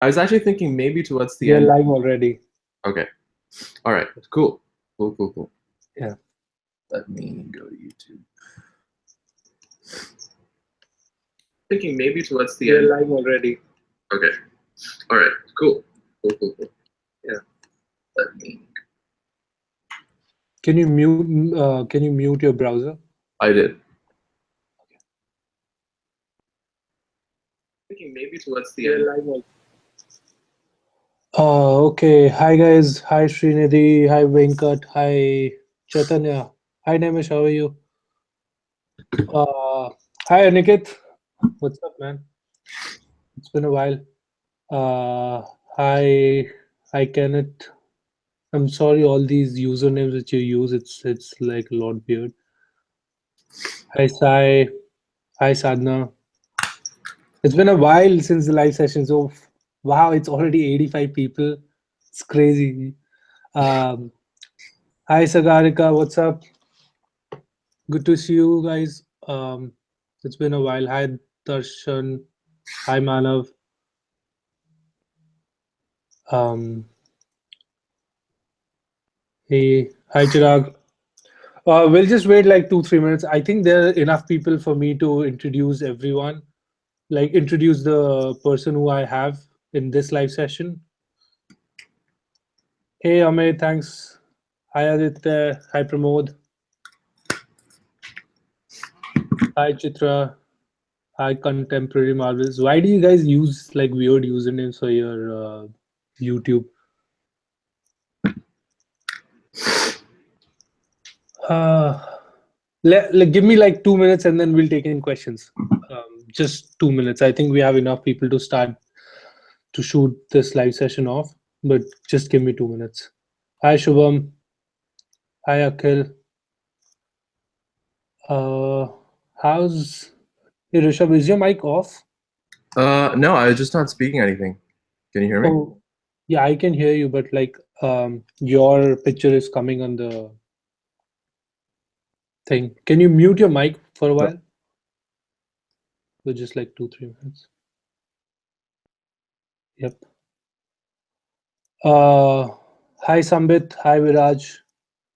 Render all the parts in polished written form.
I was actually thinking maybe towards the We're end. live already. Okay. All right. Cool. Cool. Yeah. Let me go to YouTube. Thinking maybe towards the end. We're live already. Okay. All right. Cool. Yeah. Let me. Can you mute your browser? I did. Thinking maybe towards the end. We're live already. Okay. Hi guys. Hi Srinidhi. Hi Venkat. Hi Chaitanya. Hi Nemish. How are you? Hi Aniket. What's up, man? It's been a while. Hi Kenneth. I'm sorry, all these usernames that you use, it's like a lot weird. Hi Sai. Hi Sadhna. It's been a while since the live session, so wow, it's already 85 people. It's crazy. Um, Hi Sagarika, what's up? Good to see you guys. It's been a while. Hi Darshan. Hi Manav. Um, hey, hi Chirag. We'll just wait like 2-3 minutes. I think there are enough people for me to introduce everyone, like introduce the person who I have in this live session. Hey Amey, thanks. Hi Aditya. Hi Pramod. Hi Chitra. Hi Contemporary Marvels. Why do you guys use like weird usernames for your YouTube? Give me like 2 minutes and then we'll take in questions. Just 2 minutes. I think we have enough people to start to shoot this live session off, but just give me 2 minutes. Hi Shubham. Hi Akhil. How's Hey Rishabh? Is your mic off? No, I was just not speaking anything. Can you hear me? Oh, yeah, I can hear you, but like your picture is coming on the thing. Can you mute your mic for a while? For just like 2-3 minutes. Yep. Hi Sambit. Hi Viraj.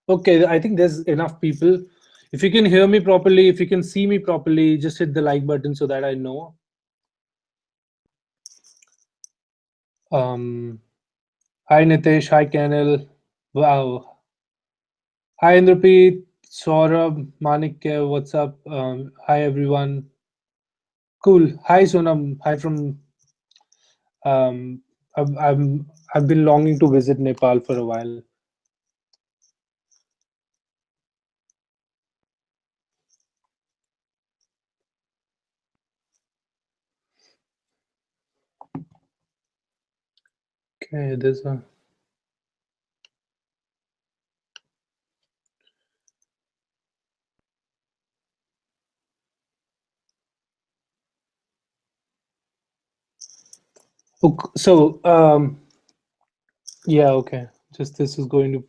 Okay, I think there's enough people. If you can hear me properly, if you can see me properly, just hit the like button so that I know. Hi Nitesh. Hi Kanil. Wow. Hi Indrapreet. Saurabh. Manikya. What's up? Hi everyone. Cool. Hi Sonam. Hi from. Um, I've been longing to visit Nepal for a while. Okay, there's a. So yeah, okay. Just this is going to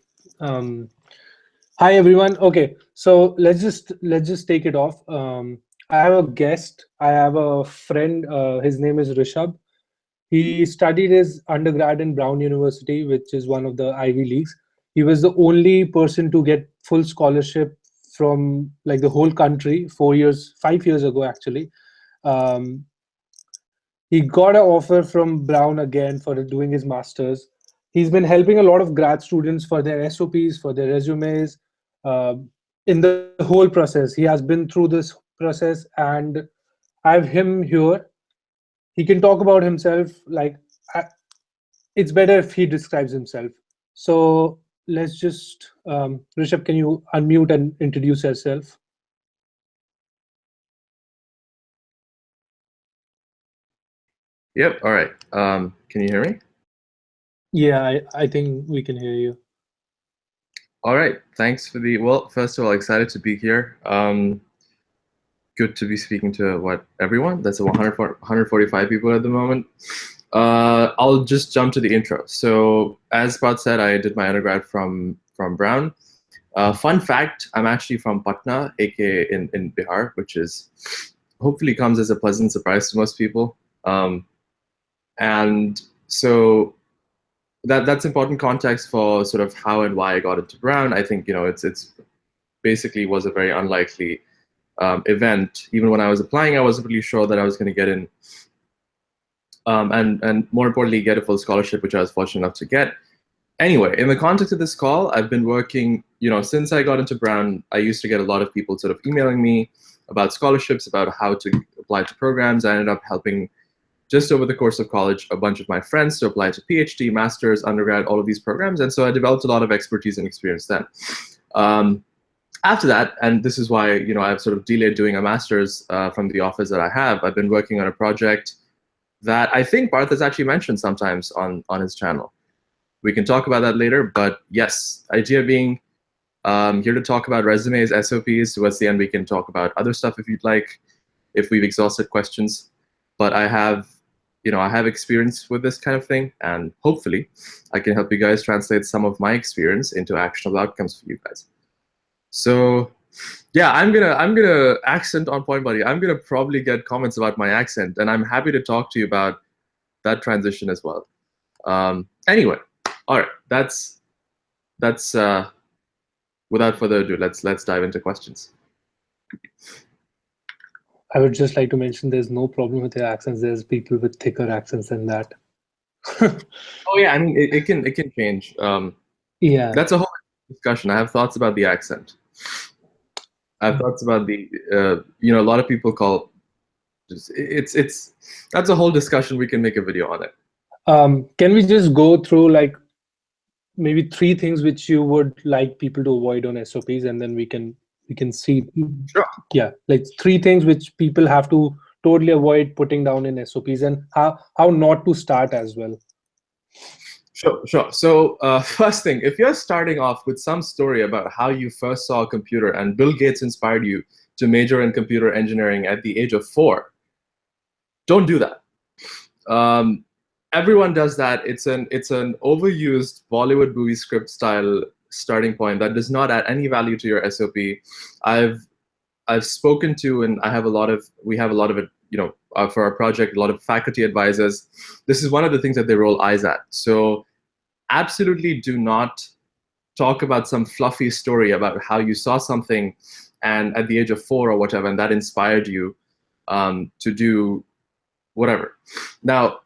hi everyone. Okay, so let's just take it off. I have a guest. I have a friend. His name is Rishabh. He studied his undergrad in Brown University, which is one of the Ivy Leagues. He was the only person to get full scholarship from like the whole country 4 years, 5 years ago actually. Um, he got an offer from Brown again for doing his masters. He's been helping a lot of grad students for their SOPs, for their resumes, uh, in the whole process. He has been through this process, and I have him here. He can talk about himself. Like, it's better if he describes himself. So let's just, Rishabh, can you unmute and introduce yourself? Yep. All right. Can you hear me? Yeah, I think we can hear you. All right. Thanks for the. Well, first of all, excited to be here. Good to be speaking to everyone. That's 145 people at the moment. I'll just jump to the intro. So, as Parth said, I did my undergrad from Brown. Fun fact: I'm actually from Patna, aka in Bihar, which is hopefully comes as a pleasant surprise to most people. And So that's important context for sort of how and why I got into Brown. I think it's basically was a very unlikely event. Even when I was applying, I wasn't really sure that I was going to get in, and more importantly, get a full scholarship, which I was fortunate enough to get. Anyway, in the context of this call, I've been working, since I got into Brown, I used to get a lot of people sort of emailing me about scholarships, about how to apply to programs. I ended up helping, just over the course of college, a bunch of my friends to apply to PhD, master's, undergrad, all of these programs. And so I developed a lot of expertise and experience then. After that, and this is why I've sort of delayed doing a master's from the offers that I have, I've been working on a project that I think Parth has actually mentioned sometimes on his channel. We can talk about that later, but yes, idea being here to talk about resumes, SOPs. Towards the end, we can talk about other stuff if you'd like, if we've exhausted questions. But I have experience with this kind of thing, and hopefully I can help you guys translate some of my experience into actionable outcomes for you guys. So yeah, I'm gonna accent on point, buddy. I'm gonna probably get comments about my accent, and I'm happy to talk to you about that transition as well. Anyway, all right, that's without further ado, let's dive into questions. I would just like to mention there's no problem with your accents. There's people with thicker accents than that. Oh yeah, I mean it can change. Yeah, That's a whole discussion. I have thoughts about the accent. I have thoughts about the a lot of people call it's that's a whole discussion. We can make a video on it. can we just go through like maybe 3 things which you would like people to avoid on SOPs, and then we can see. Sure. Yeah, like 3 things which people have to totally avoid putting down in SOPs, and how not to start as well. Sure. So first thing, if you're starting off with some story about how you first saw a computer and Bill Gates inspired you to major in computer engineering at the age of 4, don't do that. Everyone does that. It's an overused Bollywood movie script style starting point that does not add any value to your SOP. I've spoken to, and we have a lot of it, for our project, a lot of faculty advisors. This is one of the things that they roll eyes at. So absolutely do not talk about some fluffy story about how you saw something and at the age of 4 or whatever, and that inspired you to do whatever. Now,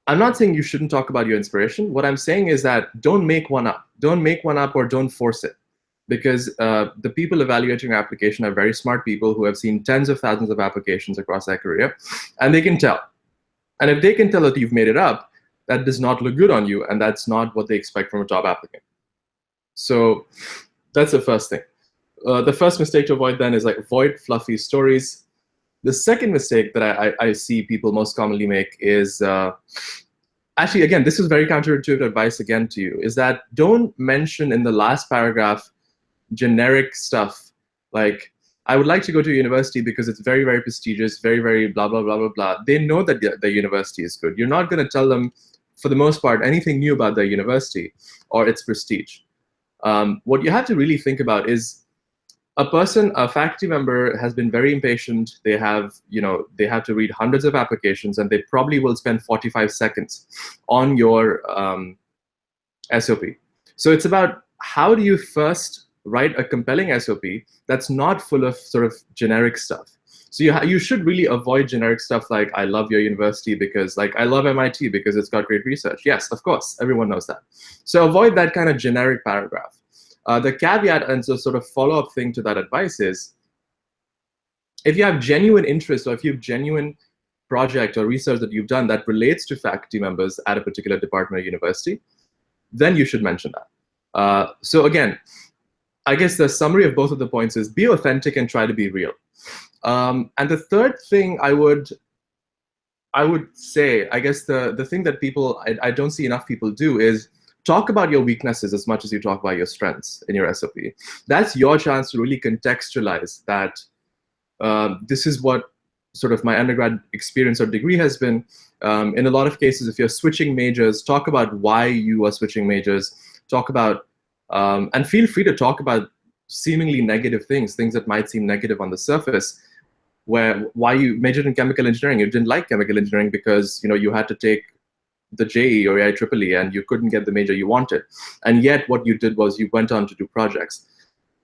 I'm not saying you shouldn't talk about your inspiration. What I'm saying is that don't make one up. Don't make one up or don't force it. Because the people evaluating your application are very smart people who have seen tens of thousands of applications across their career, and they can tell. And if they can tell that you've made it up, that does not look good on you, and that's not what they expect from a job applicant. So that's the first thing. The first mistake to avoid then is like avoid fluffy stories. The second mistake that I see people most commonly make is, actually, again, this is very counterintuitive advice again to you, is that don't mention in the last paragraph generic stuff like, I would like to go to a university because it's very, very prestigious, very, very blah, blah, blah, blah, blah. They know that the university is good. You're not going to tell them, for the most part, anything new about their university or its prestige. What you have to really think about is a faculty member has been very impatient. They have to read hundreds of applications, and they probably will spend 45 seconds on your SOP. So it's about how do you first write a compelling SOP that's not full of sort of generic stuff. So you should really avoid generic stuff like, I love your university because, like, I love MIT because it's got great research. Yes, of course, everyone knows that. So avoid that kind of generic paragraph. The caveat and so sort of follow-up thing to that advice is, if you have genuine interest or if you have genuine project or research that you've done that relates to faculty members at a particular department or university, then you should mention that. So again, I guess the summary of both of the points is be authentic and try to be real. And the third thing I would say, I guess the thing that I don't see enough people do is talk about your weaknesses as much as you talk about your strengths in your SOP. That's your chance to really contextualize that this is what sort of my undergrad experience or degree has been. In a lot of cases, if you're switching majors, talk about why you are switching majors. Talk about, and feel free to talk about seemingly negative things that might seem negative on the surface. Why you majored in chemical engineering? You didn't like chemical engineering because you had to take the JE or IEEE and you couldn't get the major you wanted. And yet what you did was you went on to do projects.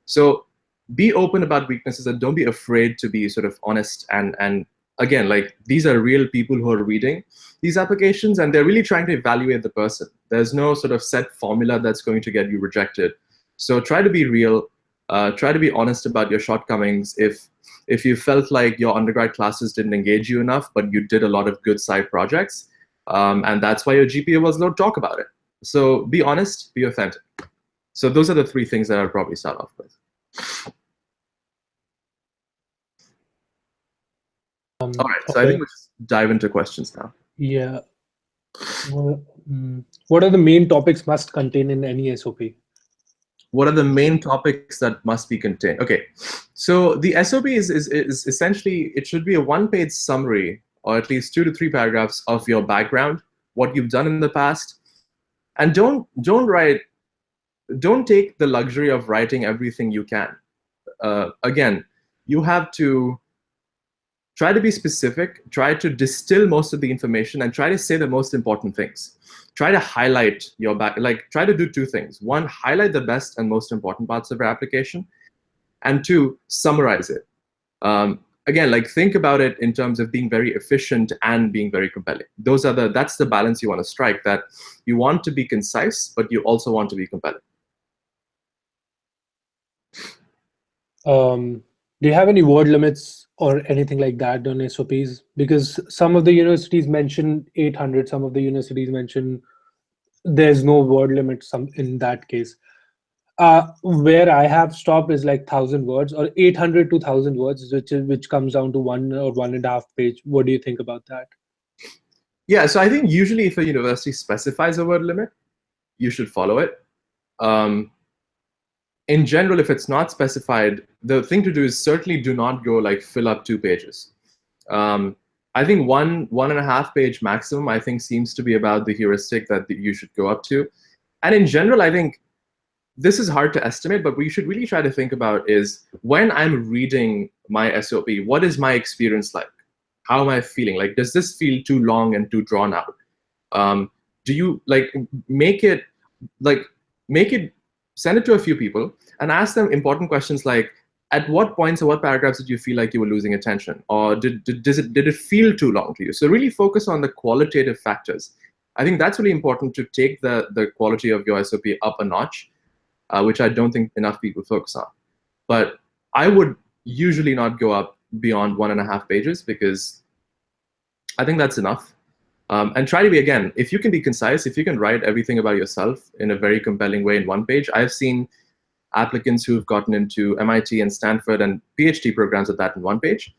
So be open about weaknesses and don't be afraid to be sort of honest. And again, like these are real people who are reading these applications and they're really trying to evaluate the person. There's no sort of set formula that's going to get you rejected. So try to be real, try to be honest about your shortcomings. If you felt like your undergrad classes didn't engage you enough, but you did a lot of good side projects, and that's why your GPA was low, talk about it. So be honest, be authentic. So those are the three things that I'll probably start off with. All right, so I think we'll just dive into questions now. Yeah. Well, what are the main topics must contain in any SOP? What are the main topics that must be contained? Okay, so the SOP is essentially, it should be a one-page summary, or at least 2 to 3 paragraphs of your background, what you've done in the past, and don't take the luxury of writing everything you can. Again, you have to try to be specific, try to distill most of the information, and try to say the most important things. Try to highlight your try to do 2 things. 1, highlight the best and most important parts of your application, and 2, summarize it. Again, like think about it in terms of being very efficient and being very compelling. That's the balance you want to strike, that you want to be concise, but you also want to be compelling. Do you have any word limits or anything like that on SOPs? Because some of the universities mention 800, some of the universities mention there's no word limit in that case. Where I have stopped is like 1,000 words or 800 to 1,000 words, which comes down to 1 or 1.5 page. What do you think about that? Yeah, so I think usually if a university specifies a word limit, you should follow it. In general, if it's not specified, the thing to do is certainly do not go like fill up 2 pages. I think 1.5 page maximum, I think, seems to be about the heuristic that you should go up to. And in general, I think this is hard to estimate, but what you should really try to think about is when I'm reading my SOP, what is my experience like? How am I feeling? Like, does this feel too long and too drawn out? Do you like make it, send it to a few people and ask them important questions like, at what points or what paragraphs did you feel like you were losing attention? Or did it feel too long to you? So really focus on the qualitative factors. I think that's really important to take the quality of your SOP up a notch, which I don't think enough people focus on. But I would usually not go up beyond 1.5 pages because I think that's enough. And try to be, again, if you can be concise, if you can write everything about yourself in a very compelling way in 1 page. I've seen applicants who've gotten into MIT and Stanford and PhD programs at that in 1 page.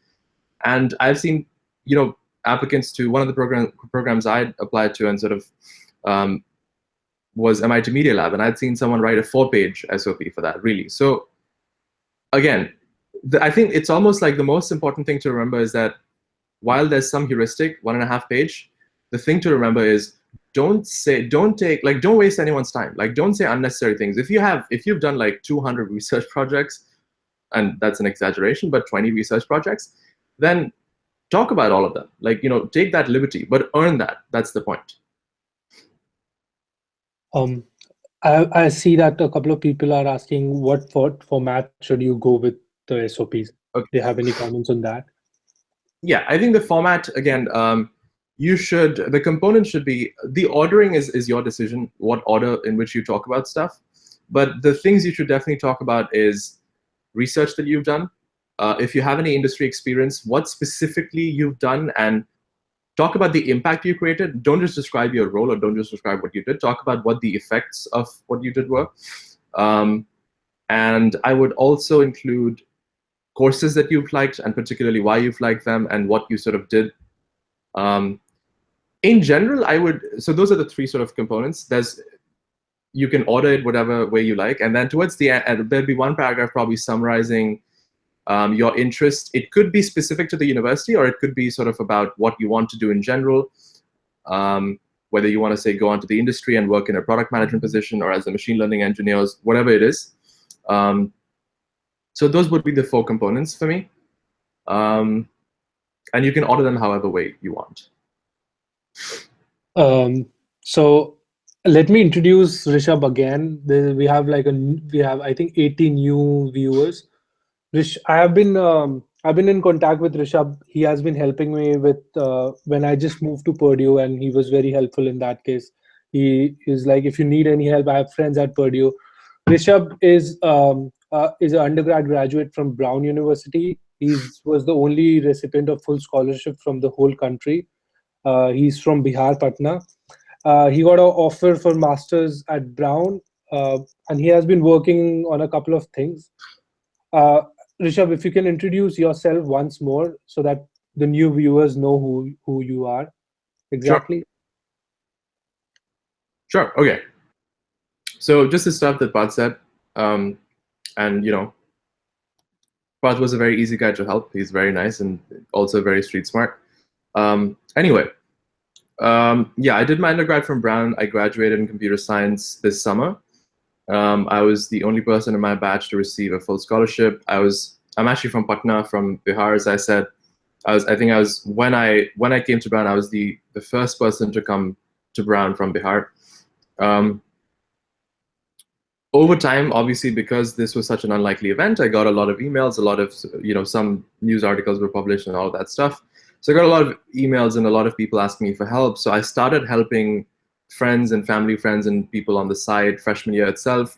And I've seen, applicants to one of the programs I applied to and sort of was MIT Media Lab, and I'd seen someone write a 4-page SOP for that, really. So again, I think it's almost like the most important thing to remember is that while there's some heuristic, 1.5 page, the thing to remember is don't waste anyone's time. Like, don't say unnecessary things. If you've done like 200 research projects, and that's an exaggeration, but 20 research projects, then talk about all of them. Like, take that liberty, but earn that. That's the point. I see that a couple of people are asking what format should you go with the SOPs. Okay. Do you have any comments on that? Yeah, I think the format, again, the components should be, the ordering is your decision, what order in which you talk about stuff. But the things you should definitely talk about is research that you've done. If you have any industry experience, what specifically you've done, and talk about the impact you created. Don't just describe your role or don't just describe what you did. Talk about what the effects of what you did were. And I would also include courses that you've liked and particularly why you've liked them and what you sort of did. In general, so those are the 3 sort of components. You can order it whatever way you like. And then towards the end, there'll be 1 paragraph probably summarizing your interest. It could be specific to the university, or it could be sort of about what you want to do in general, whether you want to say go on to the industry and work in a product management position or as a machine learning engineer, whatever it is. So those would be the 4 components for me. And you can order them however way you want. So let me introduce Rishabh again. We have I think 80 new viewers. I've been in contact with Rishabh. He has been helping me with when I just moved to Purdue, and he was very helpful in that case. He is like, if you need any help, I have friends at Purdue. Rishabh is an undergrad graduate from Brown University. He's was the only recipient of full scholarship from the whole country. He's from Bihar, Patna. He got an offer for masters at Brown, and he has been working on a couple of things. Uh, Rishabh, if you can introduce yourself once more so that the new viewers know who you are Sure. exactly. Sure. Okay. So just the stuff that Parth said, and Parth was a very easy guy to help. He's very nice and also very street smart. Anyway, yeah, I did my undergrad from Brown. I graduated in computer science this summer. I was the only person in my batch to receive a full scholarship. I'm actually from Patna, from Bihar, as I said. When I came to Brown, I was the first person to come to Brown from Bihar. Over time, obviously, because this was such an unlikely event, I got a lot of emails, a lot of, some news articles were published and all of that stuff. So I got a lot of emails and a lot of people asking me for help. So I started helping friends and family friends and people on the side freshman year itself.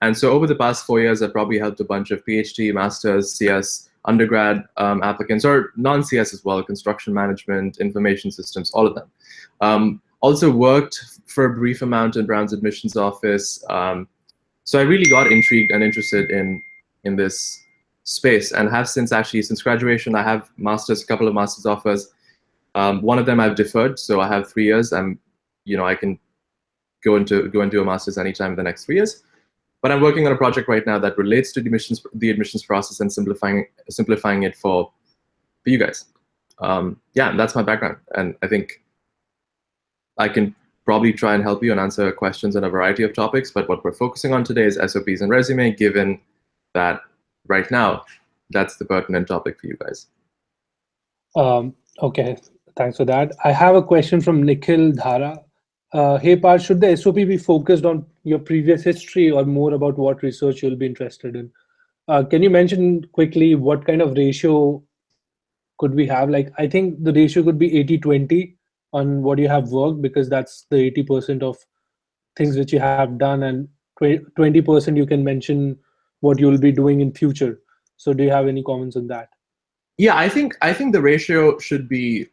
And so over the past 4 years, I've probably helped a bunch of PhD, masters, CS, undergrad applicants, or non-CS as well, construction management, information systems, all of them. Also worked for a brief amount in Brown's admissions office. So I really got intrigued and interested in this space, and have since graduation. I have a couple of master's offers. One of them I've deferred, so I have 3 years. I can go into a master's anytime in the next 3 years. But I'm working on a project right now that relates to the admissions process and simplifying it for you guys. Yeah, that's my background, and I think I can probably try and help you and answer questions on a variety of topics. But what we're focusing on today is SOPs and resume, given that right now that's the pertinent topic for you guys. Okay, thanks for that. I have a question from Nikhil Dhara. Hey Parth, should the SOP be focused on your previous history or more about what research you'll be interested in? Can you mention quickly what kind of ratio could we have? Like, I think the ratio could be 80-20 on what you have worked, because that's the 80% of things which you have done, and 20% you can mention what you'll be doing in future. So do you have any comments on that? Yeah, I think the ratio should be,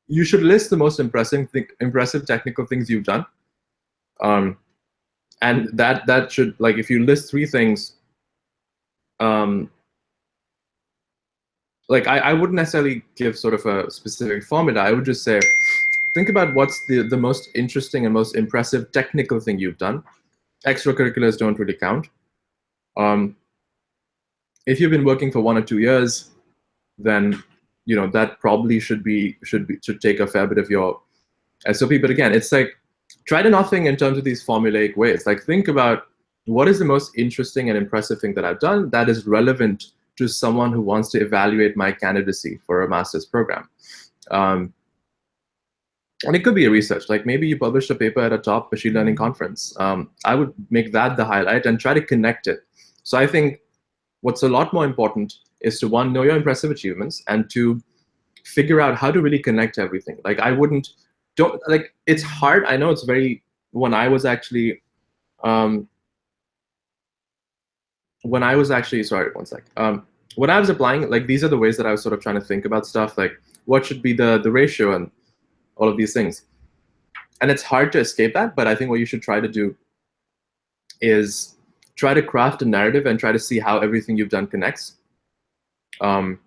you should list the most impressive technical things you've done. And that should, like, if you list 3 things, like I wouldn't necessarily give sort of a specific formula. I would just say, think about what's the most interesting and most impressive technical thing you've done. Extracurriculars don't really count. If you've been working for 1 or 2 years, then that probably should take a fair bit of your SOP. But again, it's like, try to not think in terms of these formulaic ways. Like, think about what is the most interesting and impressive thing that I've done that is relevant to someone who wants to evaluate my candidacy for a master's program. And it could be a research, like maybe you published a paper at a top machine learning conference. I would make that the highlight and try to connect it. So I think what's a lot more important is to, 1, know your impressive achievements, and 2, figure out how to really connect everything. Like, it's hard. I know it's very, when I was actually, sorry, one sec. When I was applying, like, these are the ways that I was sort of trying to think about stuff, like what should be the ratio and all of these things. And it's hard to escape that, but I think what you should try to do is try to craft a narrative and try to see how everything you've done connects, and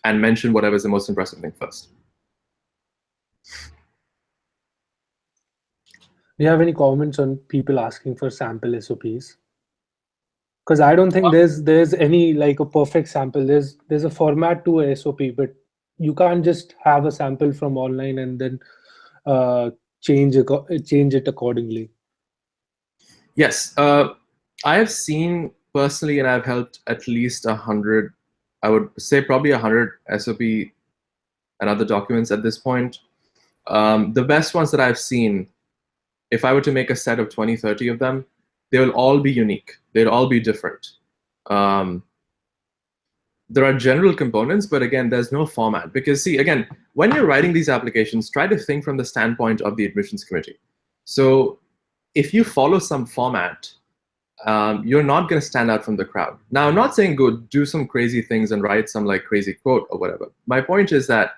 mention whatever's the most impressive thing first. Do you have any comments on people asking for sample SOPs? Because I don't think there's any like a perfect sample. There's a format to a SOP, but you can't just have a sample from online and then change it accordingly. Yes, I have seen personally, and I've helped at least 100. I would say probably 100 SOP and other documents at this point. The best ones that I've seen if I were to make a set of 20, 30 of them, they will all be unique. They'll all be different. There are general components, but again, there's no format. Because see, again, when you're writing these applications, try to think from the standpoint of the admissions committee. So if you follow some format, you're not going to stand out from the crowd. Now, I'm not saying go do some crazy things and write some like crazy quote or whatever. My point is that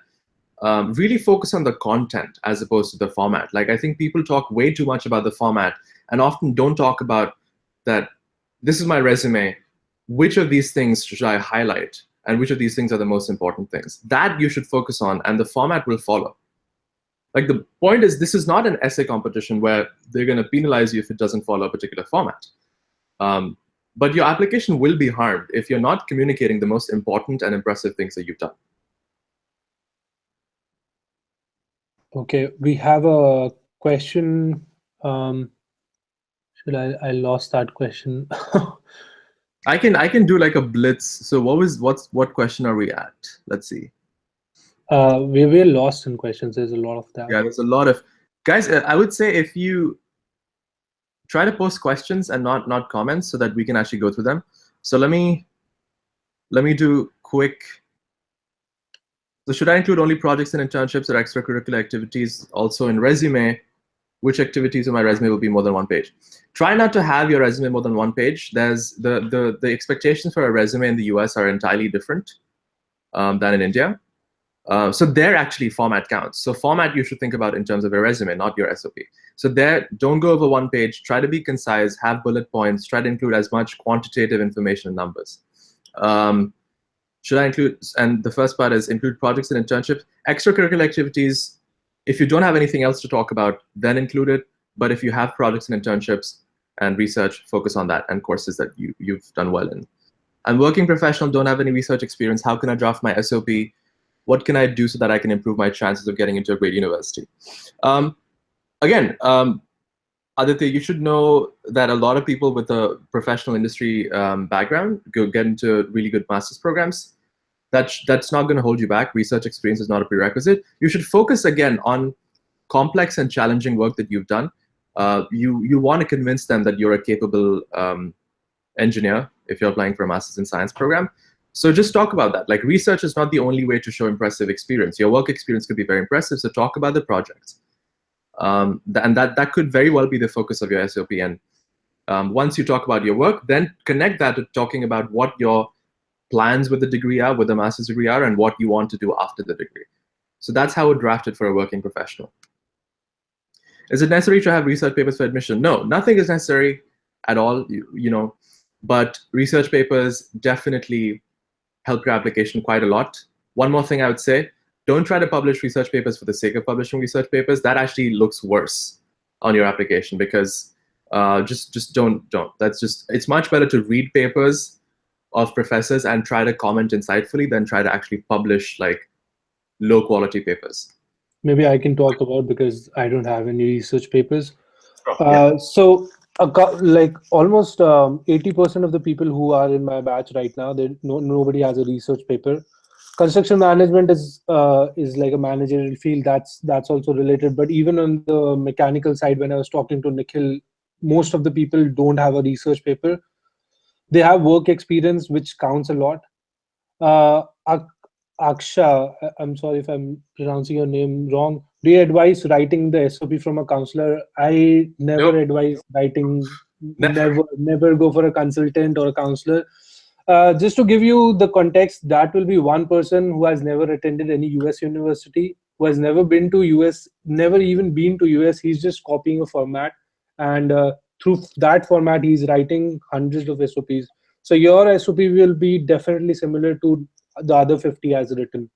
really focus on the content as opposed to the format. Like I think people talk way too much about the format and often don't talk about that. This is my resume. Which of these things should I highlight? And which of these things are the most important things? That you should focus on, and the format will follow. Like the point is, this is not an essay competition where they're going to penalize you if it doesn't follow a particular format. But your application will be harmed if you're not communicating the most important and impressive things that you've done. Okay, we have a question. I lost that question. I can do like a blitz. So what question are we at? Let's see. We were lost in questions. There's a lot of that. Yeah, there's a lot of guys. I would say if you try to post questions and not comments so that we can actually go through them. So let me do quick. So should I include only projects and internships or extracurricular activities also in resume? Which activities in my resume will be more than one page? Try not to have your resume more than one page. There's the expectations for a resume in the US are entirely different than in India. So there actually format counts. So format you should think about in terms of your resume, not your SOP. So there, don't go over one page. Try to be concise, have bullet points, try to include as much quantitative information and numbers. Should I include, and the first part is include projects and internships. Extracurricular activities, if you don't have anything else to talk about, then include it. But if you have projects and internships and research, focus on that, and courses that you've done well in. I'm working professional, don't have any research experience. How can I draft my SOP? What can I do so that I can improve my chances of getting into a great university? Again, Aditya, you should know that a lot of people with a professional industry background get into really good master's programs. That's not going to hold you back. Research experience is not a prerequisite. You should focus again on complex and challenging work that you've done. You want to convince them that you're a capable engineer if you're applying for a master's in science program. So just talk about that. Like research is not the only way to show impressive experience. Your work experience could be very impressive. So talk about the projects. And that could very well be the focus of your SOP. And once you talk about your work, then connect that to talking about what your plans with the degree are, with the master's degree are, and what you want to do after the degree. So that's how it drafted for a working professional. Is it necessary to have research papers for admission? No, nothing is necessary at all, but research papers definitely help your application quite a lot. One more thing I would say, don't try to publish research papers for the sake of publishing research papers. That actually looks worse on your application because just don't. It's much better to read papers of professors and try to comment insightfully than try to actually publish like low quality papers. Maybe I can talk about because I don't have any research papers. Yeah. So like almost 80% of the people who are in my batch right now, nobody has a research paper. Construction management is like a managerial field. That's also related. But even on the mechanical side, when I was talking to Nikhil, most of the people don't have a research paper. They have work experience, which counts a lot. Aksha, I'm sorry if I'm pronouncing your name wrong. Do you advise writing the SOP from a counselor? I never advise writing. Never go for a consultant or a counselor. Just to give you the context, that will be one person who has never attended any US university, who has never been to US, never even been to US. He's just copying a format, and through that format, he's writing hundreds of SOPs. So your SOP will be definitely similar to the other 50 as written.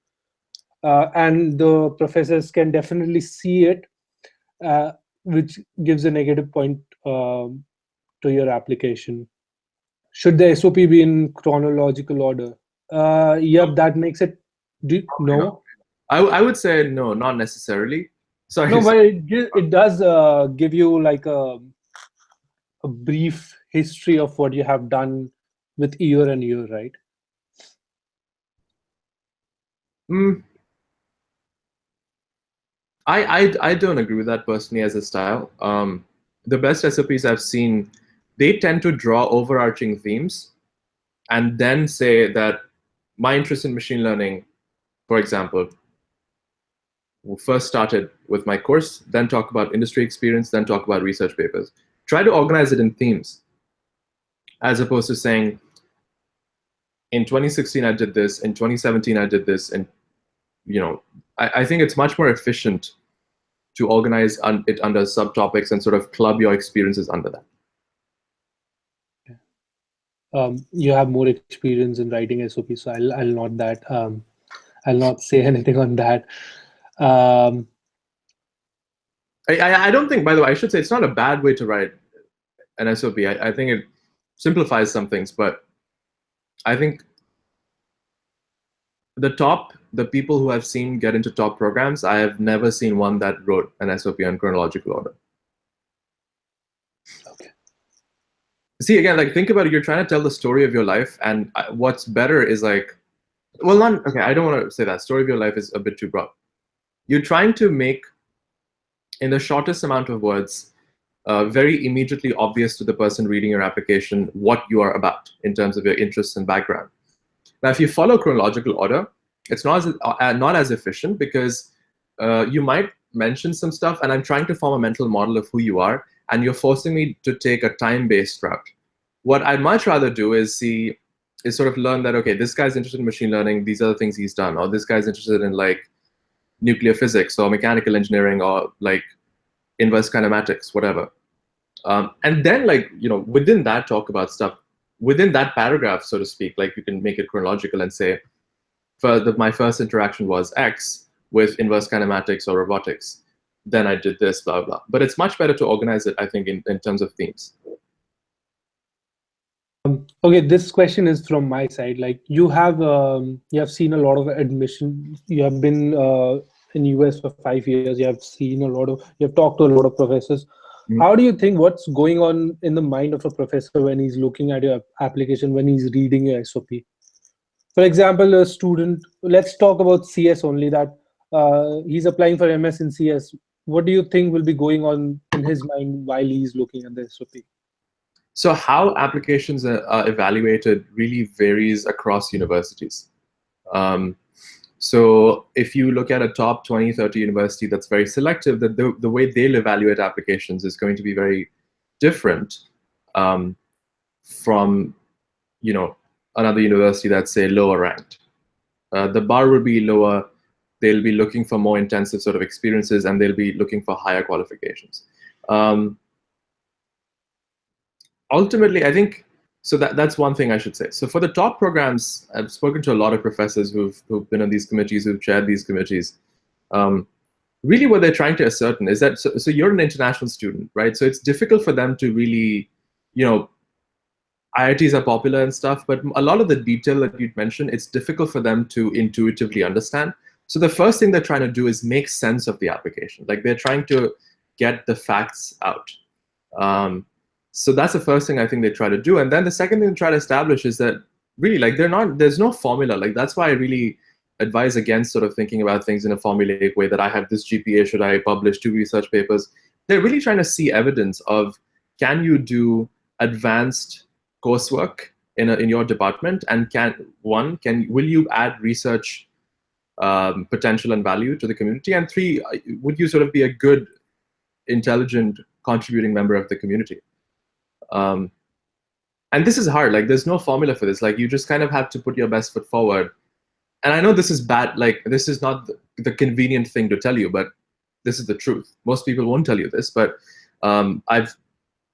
And the professors can definitely see it, which gives a negative point to your application. Should the SOP be in chronological order? Yep, that makes it. No? I would say no, not necessarily. Sorry. No, but it does give you like a brief history of what you have done with year and year, right? I don't agree with that personally as a style. The best SOPs I've seen, they tend to draw overarching themes and then say that my interest in machine learning, for example, first started with my course, then talk about industry experience, then talk about research papers. Try to organize it in themes, as opposed to saying, in 2016 I did this, in 2017 I did this, and I think it's much more efficient to organize it under subtopics and sort of club your experiences under that. You have more experience in writing SOP, so I'll not that. I'll not say anything on that. I don't think, by the way, I should say it's not a bad way to write an SOP. I think it simplifies some things, but I think the people who I've seen get into top programs, I have never seen one that wrote an SOP on chronological order. Okay. See, again, like, think about it. You're trying to tell the story of your life, and what's better is like, well, not okay. I don't want to say that story of your life is a bit too broad. You're trying to make, in the shortest amount of words, very immediately obvious to the person reading your application what you are about in terms of your interests and background. Now, if you follow chronological order, it's not as efficient because you might mention some stuff, and I'm trying to form a mental model of who you are, and you're forcing me to take a time-based route. What I'd much rather do is sort of learn that, okay, this guy's interested in machine learning, these are the things he's done, or this guy's interested in like nuclear physics or mechanical engineering or like inverse kinematics, whatever. And then, like, within that, talk about stuff within that paragraph, so to speak. Like, you can make it chronological and say, my first interaction was X with inverse kinematics or robotics. Then I did this, blah, blah. But it's much better to organize it, I think, in terms of themes. Okay, this question is from my side. Like, you have seen a lot of admission. You have been in US for 5 years. You have talked to a lot of professors. How do you think, what's going on in the mind of a professor when he's looking at your application, when he's reading your SOP? For example, a student, let's talk about CS only, that he's applying for MS in CS. What do you think will be going on in his mind while he's looking at the SOP? So how applications are evaluated really varies across universities. So if you look at a top 20, 30 university that's very selective, that the way they'll evaluate applications is going to be very different from another university that's, say, lower ranked. The bar will be lower. They'll be looking for more intensive sort of experiences, and they'll be looking for higher qualifications. Ultimately, I think, so that's one thing I should say. So for the top programs, I've spoken to a lot of professors who've been on these committees, who've chaired these committees. Really what they're trying to ascertain is that, so you're an international student, right? So it's difficult for them to really, IITs are popular and stuff, but a lot of the detail that you'd mentioned, it's difficult for them to intuitively understand. So the first thing they're trying to do is make sense of the application. Like, they're trying to get the facts out. So that's the first thing I think they try to do. And then the second thing they try to establish is that really, like, there's no formula. Like, that's why I really advise against sort of thinking about things in a formulaic way, that I have this GPA, should I publish 2 research papers? They're really trying to see evidence of, can you do advanced coursework in your department, and will you add research potential and value to the community, and 3, would you sort of be a good, intelligent, contributing member of the community? And this is hard. Like, there's no formula for this. Like, you just kind of have to put your best foot forward. And I know this is bad. Like, this is not the convenient thing to tell you, but this is the truth. Most people won't tell you this, but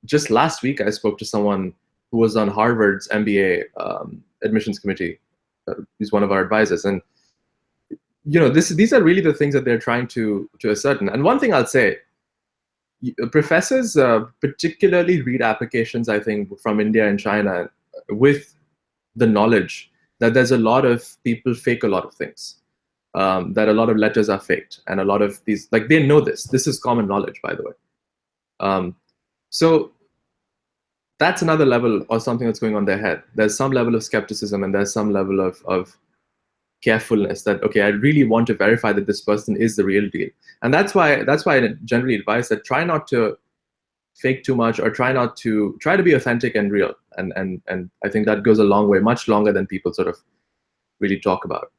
just last week I spoke to someone who was on Harvard's MBA admissions committee. He's one of our advisors, and these are really the things that they're trying to ascertain. And one thing I'll say, professors particularly read applications, I think, from India and China with the knowledge that there's a lot of people fake a lot of things, that a lot of letters are faked, and a lot of these, like, they know this is common knowledge, by the way. So that's another level, or something that's going on in their head. There's some level of skepticism, and there's some level of carefulness that, okay, I really want to verify that this person is the real deal. And that's why I generally advise that try not to fake too much, or try to be authentic and real. And I think that goes a long way, much longer than people sort of really talk about.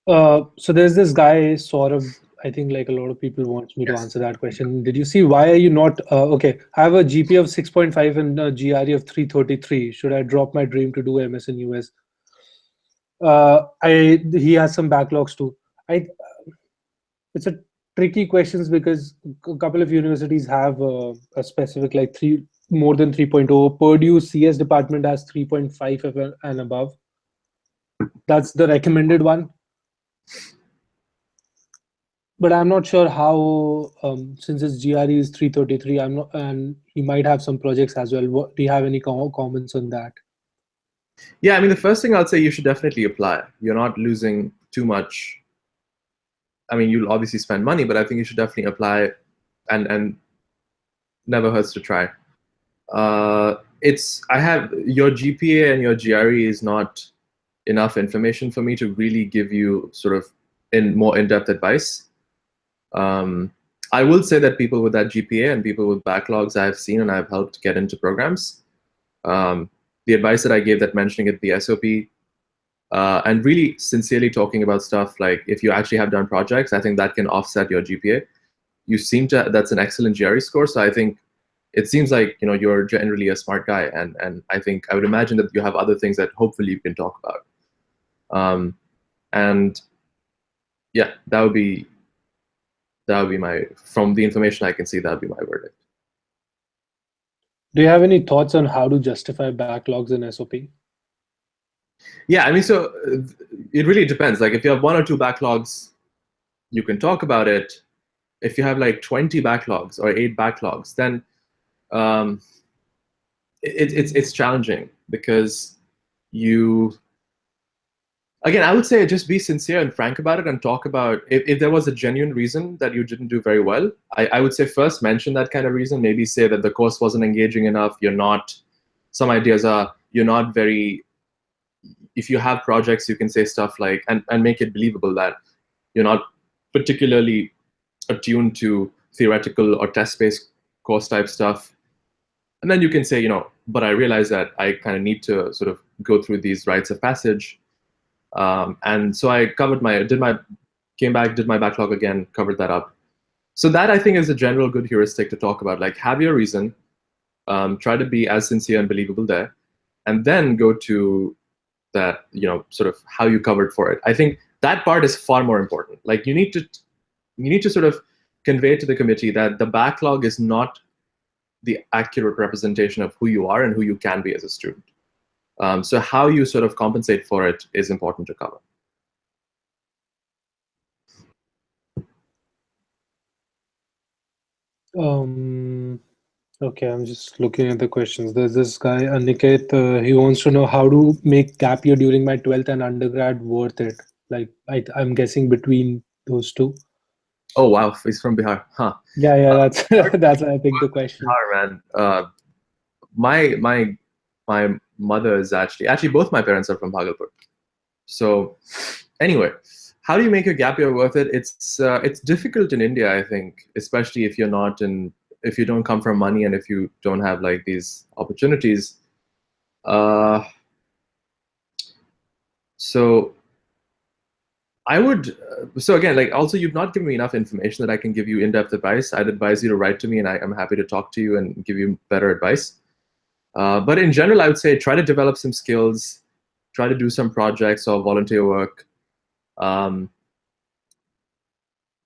So there's this guy, Saurabh. I think like a lot of people want me to Yes. answer that question. Did you see why are you not okay? I have a GPA of 6.5 and a GRE of 333. Should I drop my dream to do MS in US? He has some backlogs too. It's a tricky questions because a couple of universities have a specific like more than 3.0. Purdue CS department has 3.5 and above. That's the recommended one. But I'm not sure how, since his GRE is 333, I'm not, and he might have some projects as well. Do you have any comments on that? Yeah, I mean, the first thing I'd say, you should definitely apply. You're not losing too much. I mean, you'll obviously spend money, but I think you should definitely apply, and never hurts to try. I have your GPA and your GRE is not enough information for me to really give you sort of more in-depth advice. I will say that people with that GPA and people with backlogs I've seen and I've helped get into programs. The advice that I gave, that mentioning it, the SOP, and really sincerely talking about stuff like if you actually have done projects, I think that can offset your GPA. You seem to, that's an excellent GRE score. So I think it seems like, you know, you're generally a smart guy. And I think I would imagine that you have other things that hopefully you can talk about. And yeah, that would be my, from the information I can see, that would be my verdict. Do you have any thoughts on how to justify backlogs in SOP? Yeah, I mean, so it really depends. Like if you have 1 or 2 backlogs, you can talk about it. If you have like 20 backlogs or 8 backlogs, then it's challenging, because again, I would say just be sincere and frank about it and talk about if there was a genuine reason that you didn't do very well. I would say first mention that kind of reason. Maybe say that the course wasn't engaging enough. Some ideas are, you're not very, if you have projects, you can say stuff like, and make it believable that you're not particularly attuned to theoretical or test-based course type stuff. And then you can say, you know, but I realize that I kind of need to sort of go through these rites of passage. And so I came back, did my backlog again, covered that up. So that I think is a general good heuristic to talk about. Like, have your reason, try to be as sincere and believable there, and then go to that, you know, sort of how you covered for it. I think that part is far more important. Like you need to sort of convey to the committee that the backlog is not the accurate representation of who you are and who you can be as a student. So how you sort of compensate for it is important to cover. Okay, I'm just looking at the questions. There's this guy, Aniket, he wants to know how to make gap year during my 12th and undergrad worth it. Like, I'm guessing between those two. Oh, wow, he's from Bihar, huh? Yeah, that's that's I think the question. Bihar, man. My mother is actually both my parents are from Bhagalpur. So anyway, how do you make a gap year worth it? It's difficult in India, I think, especially if you don't come from money and if you don't have like these opportunities. So I would, so again, like also you've not given me enough information that I can give you in-depth advice. I'd advise you to write to me and I'm happy to talk to you and give you better advice. But in general, I would say try to develop some skills, try to do some projects or volunteer work.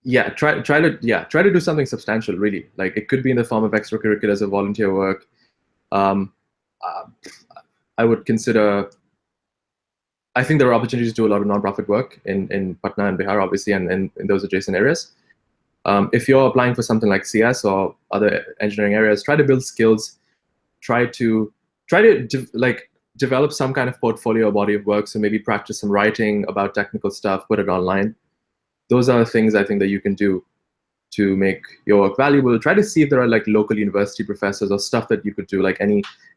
Yeah, try to do something substantial, really. Like it could be in the form of extracurriculars or volunteer work. I would consider, I think there are opportunities to do a lot of nonprofit work in Patna and Bihar, obviously, and in those adjacent areas. If you're applying for something like CS or other engineering areas, try to build skills. Try to develop some kind of portfolio or body of work. So maybe practice some writing about technical stuff, put it online. Those are things I think that you can do to make your work valuable. Try to see if there are like local university professors or stuff that you could do. Like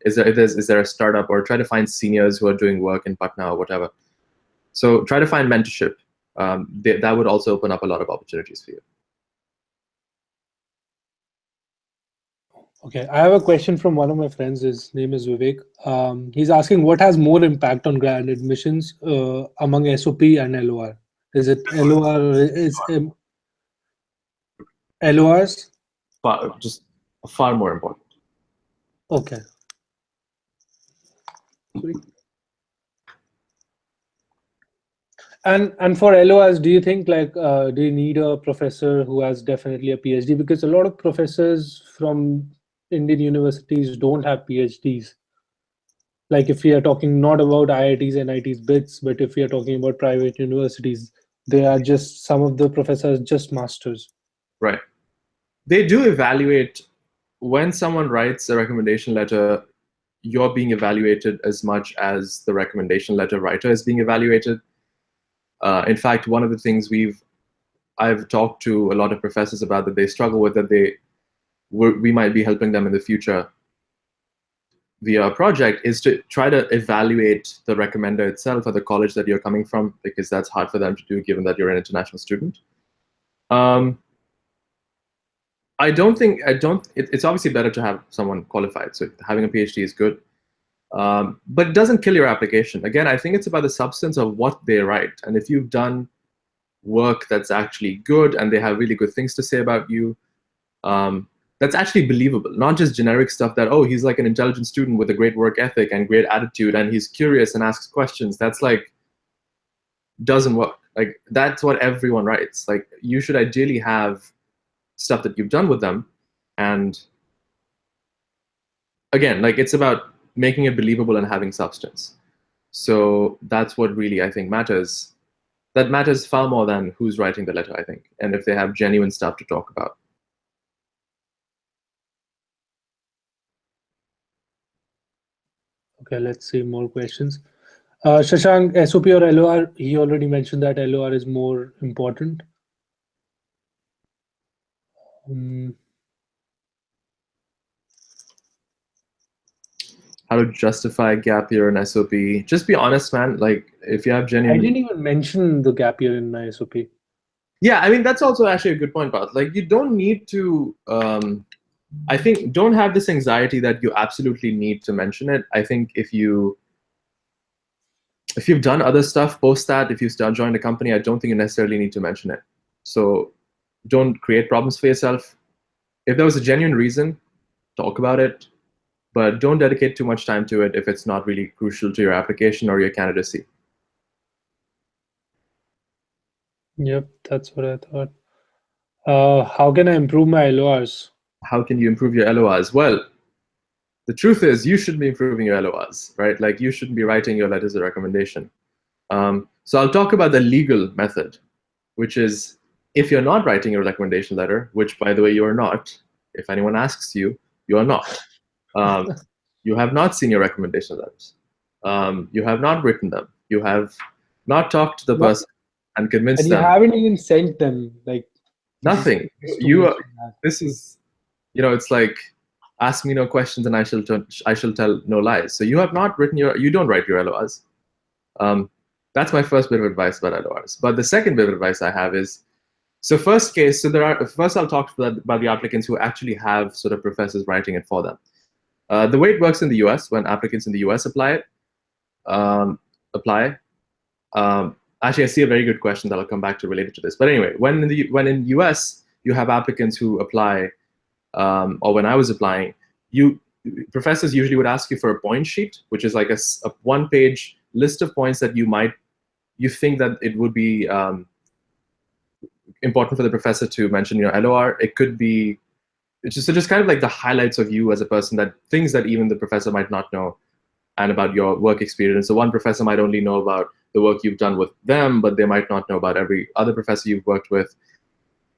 is there a startup, or try to find seniors who are doing work in Patna or whatever. So try to find mentorship. That would also open up a lot of opportunities for you. Okay, I have a question from one of my friends. His name is Vivek. He's asking what has more impact on grad admissions among SOP and LOR? Is it LOR? Is LORs? Just far more important. Okay. Sweet. And for LORs, do you think do you need a professor who has definitely a PhD? Because a lot of professors from Indian universities don't have PhDs. Like if we are talking not about IITs and ITs bits, but if we are talking about private universities, they are just some of the professors just masters. Right. They do evaluate when someone writes a recommendation letter. You're being evaluated as much as the recommendation letter writer is being evaluated. In fact, one of the things I've talked to a lot of professors about that they struggle with, that we might be helping them in the future via a project, is to try to evaluate the recommender itself or the college that you're coming from, because that's hard for them to do given that you're an international student. It's obviously better to have someone qualified. So having a PhD is good. But it doesn't kill your application. Again, I think it's about the substance of what they write. And if you've done work that's actually good and they have really good things to say about you, that's actually believable, not just generic stuff that, oh, he's like an intelligent student with a great work ethic and great attitude and he's curious and asks questions. That's like, doesn't work. Like that's what everyone writes. Like you should ideally have stuff that you've done with them. And again, like it's about making it believable and having substance. So that's what really I think matters. That matters far more than who's writing the letter, I think, and if they have genuine stuff to talk about. Okay, let's see more questions. Shashank, SOP or LOR? He already mentioned that LOR is more important. How to justify gap year in SOP? Just be honest, man. Like if you have genuine. I didn't even mention the gap year in my SOP. Yeah, I mean that's also actually a good point, Parth. Like you don't need to. I think don't have this anxiety that you absolutely need to mention it. I think if you've done other stuff post that, if you start joined a company, I don't think you necessarily need to mention it. So don't create problems for yourself. If there was a genuine reason, talk about it, but don't dedicate too much time to it if it's not really crucial to your application or your candidacy. Yep, that's what I thought. How can I improve my LORs? How can you improve your LORs? Well, the truth is you should be improving your LORs, right? Like you shouldn't be writing your letters of recommendation. So I'll talk about the legal method, which is if you're not writing your recommendation letter, which by the way, you are not. If anyone asks you, you are not. You have not seen your recommendation letters. You have not written them. You have not talked to the person and convinced and you them. haven't even sent them like Nothing. This is, it's like ask me no questions and I shall tell no lies. So you have not written you don't write your LORs. That's my first bit of advice about LORs. But the second bit of advice I have is, first I'll talk about the applicants who actually have sort of professors writing it for them. The way it works in the US, when applicants in the US apply, actually I see a very good question that I'll come back to related to this. But anyway, when in US you have applicants who apply, or when I was applying, professors usually would ask you for a point sheet, which is like a one-page list of points that you think that it would be important for the professor to mention your LOR. It could be just kind of like the highlights of you as a person, that things that even the professor might not know, and about your work experience. So one professor might only know about the work you've done with them, but they might not know about every other professor you've worked with.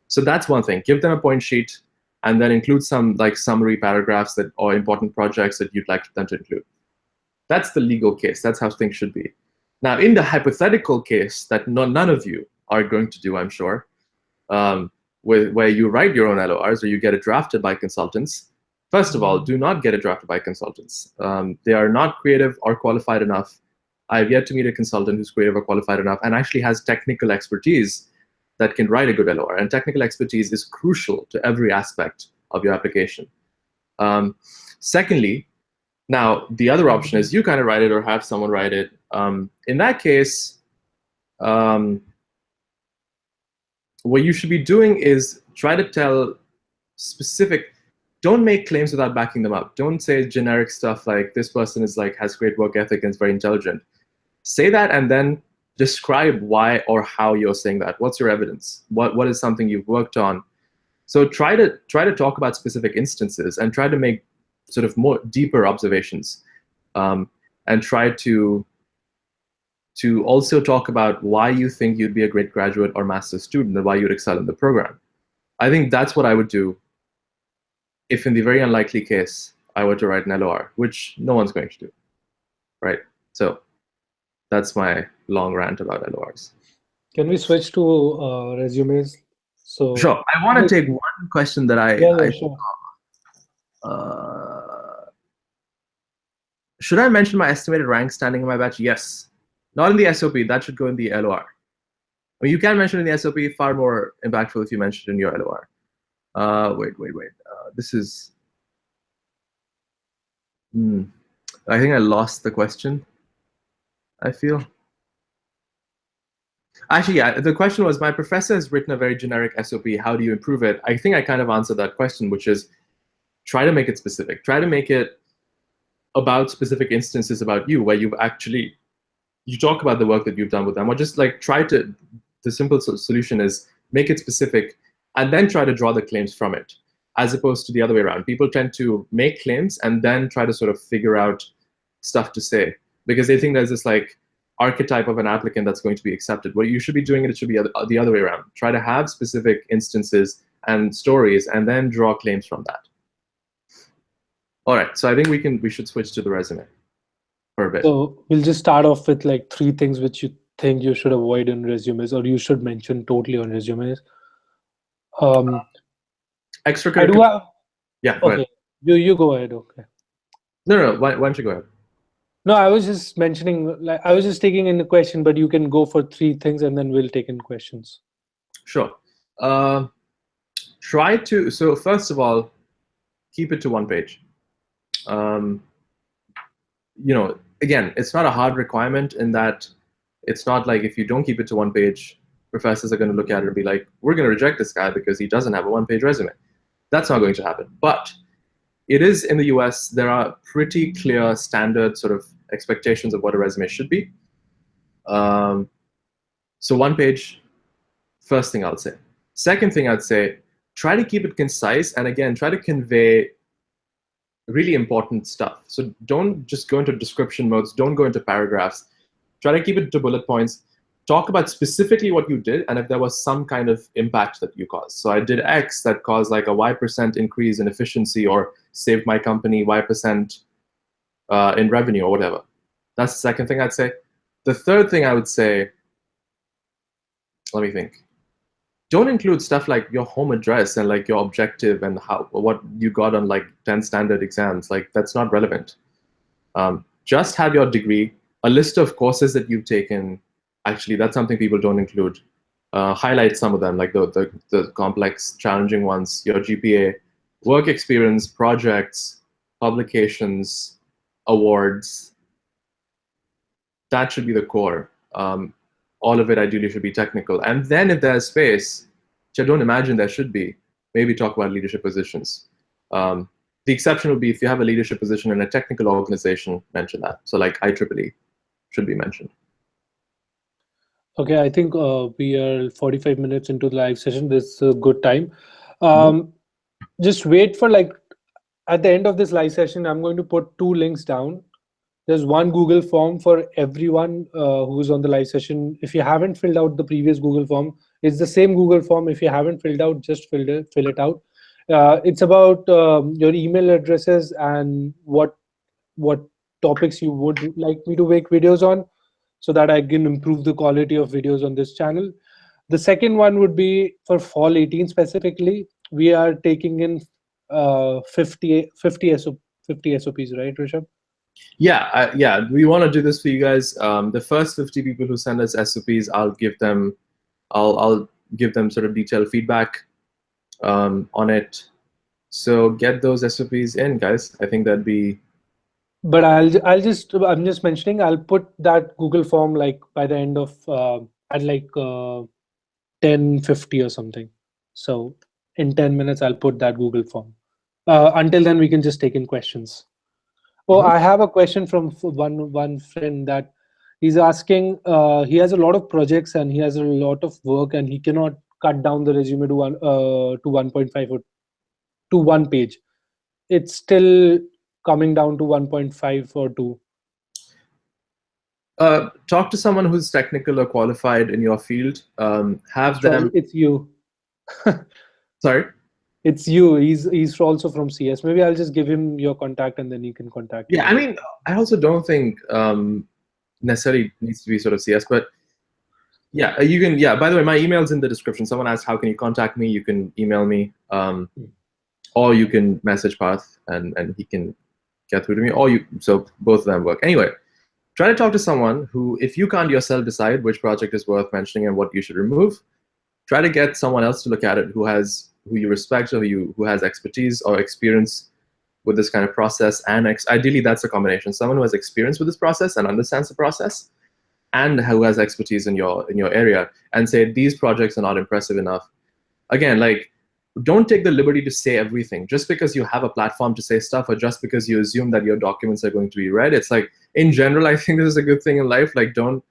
So that's one thing. Give them a point sheet and then include some like summary paragraphs or important projects that you'd like them to include. That's the legal case. That's how things should be. Now, in the hypothetical case that none of you are going to do, I'm sure, where you write your own LORs or you get it drafted by consultants, first of all, do not get it drafted by consultants. They are not creative or qualified enough I've yet to meet a consultant who's creative or qualified enough and actually has technical expertise that can write a good LOR. And technical expertise is crucial to every aspect of your application. Secondly, now the other option is you kind of write it or have someone write it. In that case, what you should be doing is try to tell specific, don't make claims without backing them up. Don't say generic stuff like this person is like has great work ethic and is very intelligent. Say that and then describe why or how you're saying that. What's your evidence? What is something you've worked on? So try to talk about specific instances and try to make sort of more deeper observations, and try to also talk about why you think you'd be a great graduate or master's student and why you'd excel in the program. I think that's what I would do if in the very unlikely case I were to write an LOR, which no one's going to do, right? So that's my long rant about LORs. Can we switch to resumes? So sure. I want to take one question that sure. Should I mention my estimated rank standing in my batch? Yes. Not in the SOP. That should go in the LOR. I mean, you can mention it in the SOP. Far more impactful if you mention it in your LOR. Wait. This is... I think I lost the question, I feel. Actually, yeah, the question was, my professor has written a very generic SOP. How do you improve it? I think I kind of answered that question, which is try to make it specific. Try to make it about specific instances about you, where you talk about the work that you've done with them, or just like the simple solution is make it specific and then try to draw the claims from it, as opposed to the other way around. People tend to make claims and then try to sort of figure out stuff to say because they think there's this like archetype of an applicant that's going to be accepted. What you should be doing, it should be the other way around. Try to have specific instances and stories and then draw claims from that. All right, so I think we should switch to the resume for a bit. So we'll just start off with like 3 things which you think you should avoid in resumes, or you should mention totally on resumes. Extracurricular. I do have. Yeah. Go ahead. You go ahead. Okay. No. Why don't you go ahead? No, I was just mentioning. Like, I was just taking in the question, but you can go for 3 things, and then we'll take in questions. Sure. Try to. So first of all, keep it to 1 page. Again, it's not a hard requirement in that it's not like if you don't keep it to 1 page, professors are going to look at it and be like, we're going to reject this guy because he doesn't have a 1-page resume. That's not going to happen. But it is in the US, there are pretty clear standard sort of expectations of what a resume should be. So 1 page, first thing I'll say. Second thing I'd say, try to keep it concise and again, try to convey really important stuff. So don't just go into description modes, don't go into paragraphs. Try to keep it to bullet points. Talk about specifically what you did and if there was some kind of impact that you caused. So I did X that caused like a Y% increase in efficiency or saved my company Y% in revenue or whatever. That's the second thing I'd say. The third thing I would say, let me think. Don't include stuff like your home address and like your objective and what you got on like 10 standard exams. Like that's not relevant. Just have your degree, a list of courses that you've taken. Actually, that's something people don't include. Highlight some of them, like the complex, challenging ones, your GPA, work experience, projects, publications, awards. That should be the core. All of it ideally should be technical. And then if there's space, which I don't imagine there should be, maybe talk about leadership positions. The exception would be if you have a leadership position in a technical organization, mention that. So like IEEE should be mentioned. Okay, I think we are 45 minutes into the live session. This is a good time. Just wait for like, at the end of this live session, I'm going to put 2 links down. There's one Google form for everyone who's on the live session. If you haven't filled out the previous Google form, it's the same Google form. If you haven't filled out, just fill it out. It's about your email addresses and what topics you would like me to make videos on, so that I can improve the quality of videos on this channel. The second one would be for fall 18 specifically. We are taking in 50 SOPs, right, Rishabh? Yeah, we want to do this for you guys. The first 50 people who send us SOPs, I'll give them sort of detailed feedback on it. So get those SOPs in, guys. I think that'd be. But I'm just mentioning, I'll put that Google form like by the end of at like 10:50 or something. So in 10 minutes, I'll put that Google form. Until then, we can just take in questions. Oh, Mhm. I have a question from one friend that he's asking. He has a lot of projects and he has a lot of work, and he cannot cut down the resume to 1.5 or to one page. It's still coming down to 1.5 or 2. Talk to someone who's technical or qualified in your field. Have Sorry, them. it's you. Sorry. It's you. He's also from CS. Maybe I'll just give him your contact and then you can contact Yeah, him. I mean, I also don't think necessarily needs to be sort of CS, but yeah, you can. Yeah, by the way, my email's in the description. Someone asked, how can you contact me? You can email me, or you can message Parth, and he can get through to me. So both of them work. Anyway, try to talk to someone who, if you can't yourself decide which project is worth mentioning and what you should remove, try to get someone else to look at it who you respect or who has expertise or experience with this kind of process. And ideally, that's a combination: someone who has experience with this process and understands the process, and who has expertise in your area, and say these projects are not impressive enough. Again, like, don't take the liberty to say everything just because you have a platform to say stuff, or just because you assume that your documents are going to be read. It's like, in general, I think this is a good thing in life. Like, don't,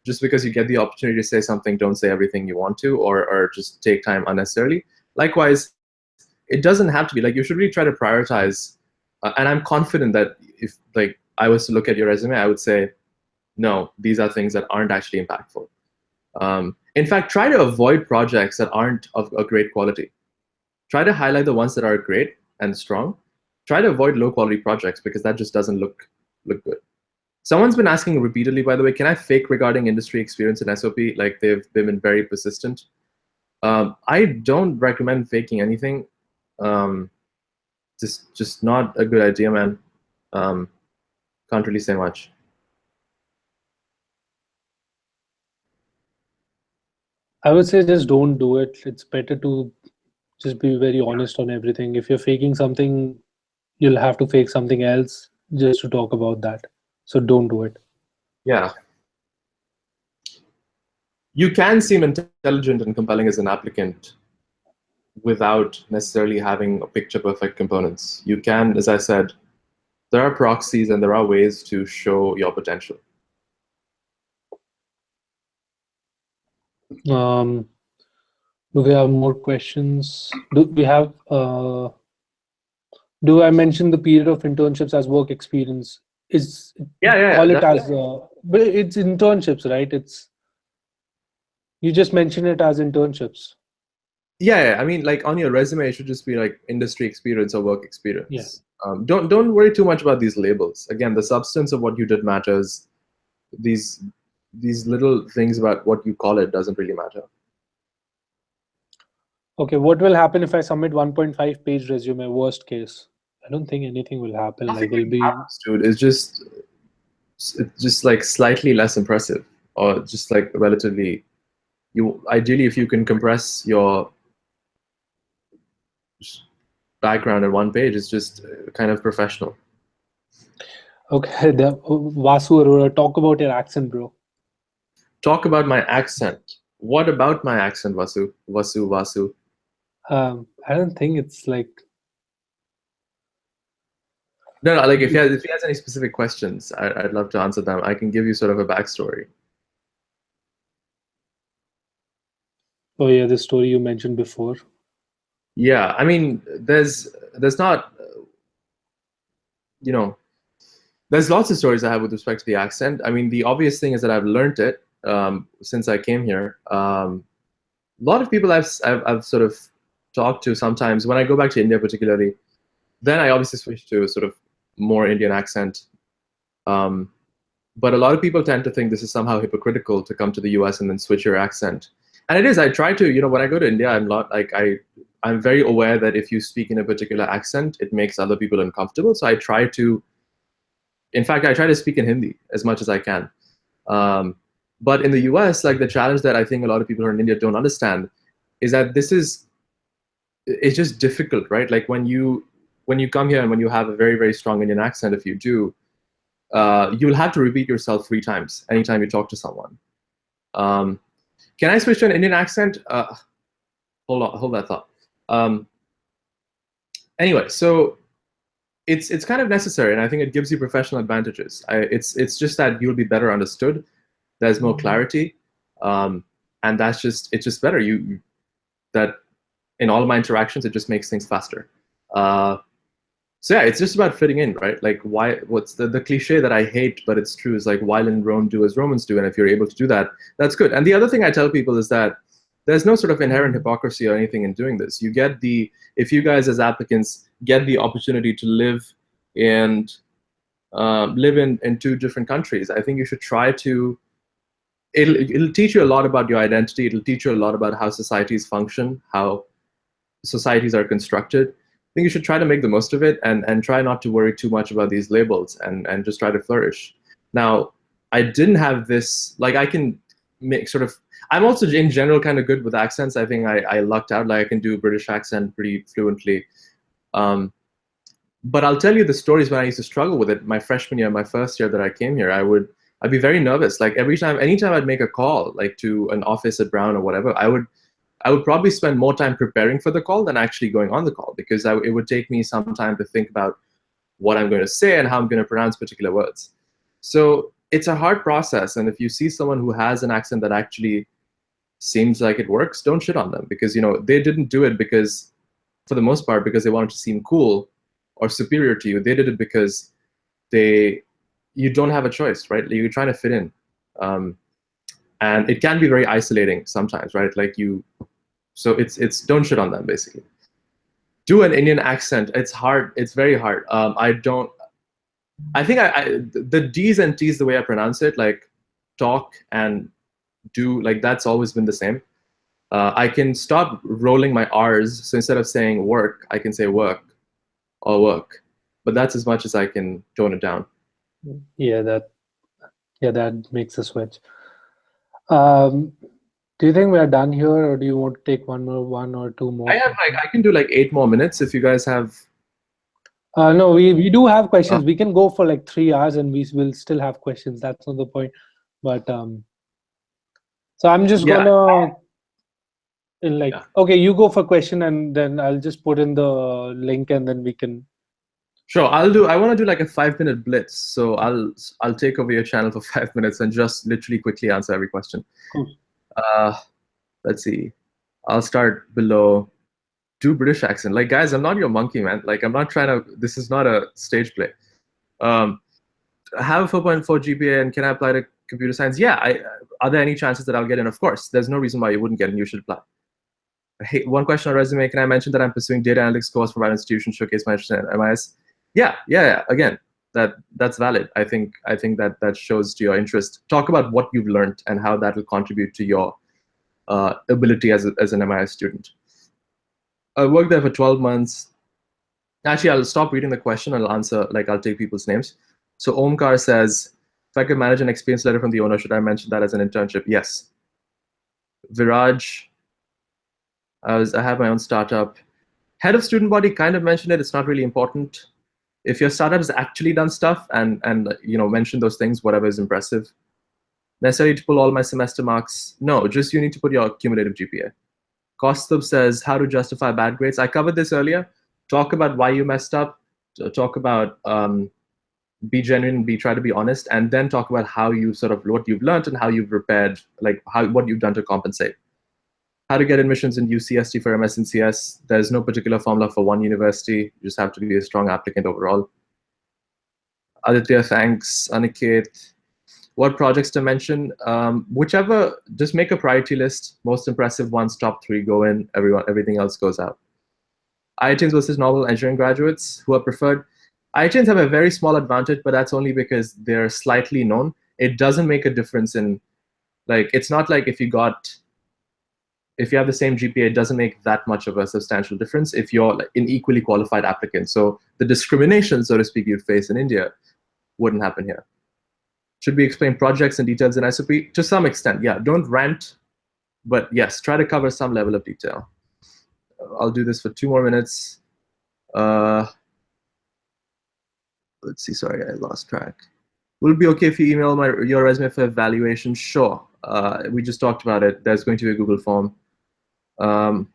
just because you get the opportunity to say something, don't say everything you want to, or just take time unnecessarily. Likewise, it doesn't have to be like, you should really try to prioritize. And I'm confident that if like I was to look at your resume, I would say, no, these are things that aren't actually impactful. In fact, try to avoid projects that aren't of a great quality. Try to highlight the ones that are great and strong. Try to avoid low quality projects, because that just doesn't look good. Someone's been asking repeatedly, by the way, can I fake regarding industry experience in SOP? Like, they've been very persistent. I don't recommend faking anything. Just not a good idea, man. Can't really say much. I would say just don't do it. It's better to just be very honest on everything. If you're faking something, you'll have to fake something else just to talk about that. So don't do it. Yeah. You can seem intelligent and compelling as an applicant without necessarily having a picture perfect components. You can, as I said, there are proxies and there are ways to show your potential. Do we have more questions? Do we have? Do I mention the period of internships as work experience? Is Yeah, call it as? definitely. But it's internships, right? It's you just mention it as internships. Yeah. I mean, like, on your resume, it should just be like industry experience or work Yeah. experience. Don't worry too much about these labels. Again, the substance of what you did matters. These little things about what you call it doesn't really matter. Okay. What will happen if I submit 1.5 page resume? Worst case. I don't think anything will happen. Nothing Like it'll really be happens, dude. It's just like slightly less impressive, or just like relatively. You ideally, if you can compress your background in one page, it's just kind of professional. okay. Vasu Arora, talk about your accent, bro. Talk about my accent. What about my accent, Vasu? Vasu. I don't think it's like. No, like, if he has any specific questions, I'd love to answer them. I can give you sort of a backstory. Oh yeah, the story you mentioned before. Yeah, I mean, there's not, you know, there's lots of stories I have with respect to the accent. I mean, the obvious thing is that I've learned it since I came here. A lot of people I've sort of talked to sometimes when I go back to India, particularly, then I obviously switch to sort of more Indian accent. But a lot of people tend to think this is somehow hypocritical to come to the US and then switch your accent. And it is. I try to, when I go to India, I'm not like, I'm very aware that if you speak in a particular accent, it makes other people uncomfortable. So I try to In fact, I try to speak in Hindi as much as I can. But in the US, like the challenge that I think a lot of people in India don't understand is that it's just difficult, right? Like when you come here and when you have a very, very strong Indian accent, if you do, you'll have to repeat yourself 3 times anytime you talk to someone. Can I switch to an Indian accent? Hold that thought. Anyway, so it's kind of necessary, and I think it gives you professional advantages. It's just that you'll be better understood. There's more clarity, and it's just better. That in all of my interactions, it just makes things faster. So yeah, it's just about fitting in, right? Like what's the cliche that I hate, but it's true, is like, while in Rome, do as Romans do. And if you're able to do that, that's good. And the other thing I tell people is that there's no sort of inherent hypocrisy or anything in doing this. If you guys as applicants get the opportunity to live in 2 different countries, I think you should try to, it'll teach you a lot about your identity. It'll teach you a lot about how societies function, how societies are constructed. I think you should try to make the most of it and try not to worry too much about these labels and just try to flourish. Now, I didn't have this, like I can make sort of, I'm also in general kind of good with accents. I think I lucked out, like I can do a British accent pretty fluently. But I'll tell you the stories when I used to struggle with it. My freshman year, my first year that I came here, I'd be very nervous. Like anytime I'd make a call, like to an office at Brown or whatever, I would probably spend more time preparing for the call than actually going on the call, because it would take me some time to think about what I'm going to say and how I'm going to pronounce particular words. So it's a hard process. And if you see someone who has an accent that actually seems like it works, don't shit on them, because they didn't do it because, for the most part, because they wanted to seem cool or superior to you. They did it because you don't have a choice, right? You're trying to fit in. And it can be very isolating sometimes, right? So it's don't shit on them, basically. Do an Indian accent. It's hard. It's very hard. I think the D's and T's, the way I pronounce it, like talk and do, like that's always been the same. I can stop rolling my R's. So instead of saying work, I can say work or work. But that's as much as I can tone it down. Yeah, that makes a switch. Do you think we are done here, or do you want to take one or two more? I can do like 8 more minutes if you guys have. No, we do have questions. We can go for like 3 hours and we will still have questions. That's not the point. But so I'm just gonna okay, you go for question and then I'll just put in the link and then we can. Sure, I want to do like a 5-minute blitz. So I'll take over your channel for 5 minutes and just literally quickly answer every question. Cool. Let's see. I'll start below. Do British accent. Like, guys, I'm not your monkey, man. Like, I'm not trying to, this is not a stage play. Have a 4.4 GPA and can I apply to computer science? Yeah. Are there any chances that I'll get in? Of course. There's no reason why you wouldn't get in. You should apply. Hey, one question on resume. Can I mention that I'm pursuing data analytics course from our institution, showcase my interest in MIS? Yeah. Again, that's valid. I think that shows to your interest. Talk about what you've learned and how that will contribute to your ability as an MIS student. I worked there for 12 months. Actually, I'll stop reading the question. I'll answer, like, I'll take people's names. So Omkar says, if I could manage an experience letter from the owner, should I mention that as an internship? Yes. Viraj, I have my own startup. Head of student body, kind of mentioned it. It's not really important. If your startup has actually done stuff and mention those things, whatever is impressive. Necessary to pull all my semester marks? No, just you need to put your cumulative GPA. Kostub says, how to justify bad grades. I covered this earlier. Talk about why you messed up. Talk about be genuine, try to be honest, and then talk about how you what you've learned and how you've repaired, like what you've done to compensate. How to get admissions in UCST for MS and CS. There's no particular formula for one university. You just have to be a strong applicant overall. Aditya, thanks. Aniket. What projects to mention? Whichever, just make a priority list. Most impressive ones, top 3 go in. Everything else goes out. IITians versus normal engineering graduates who are preferred. IITians have a very small advantage, but that's only because they're slightly known. It doesn't make a difference in, like, it's not like if you have the same GPA, it doesn't make that much of a substantial difference if you're like an equally qualified applicant. So the discrimination, so to speak, you'd face in India wouldn't happen here. Should we explain projects and details in SOP? To some extent, yeah. Don't rant, but yes, try to cover some level of detail. I'll do this for 2 more minutes. Let's see, sorry, I lost track. Will it be okay if you email your resume for evaluation? Sure. We just talked about it. There's going to be a Google form. How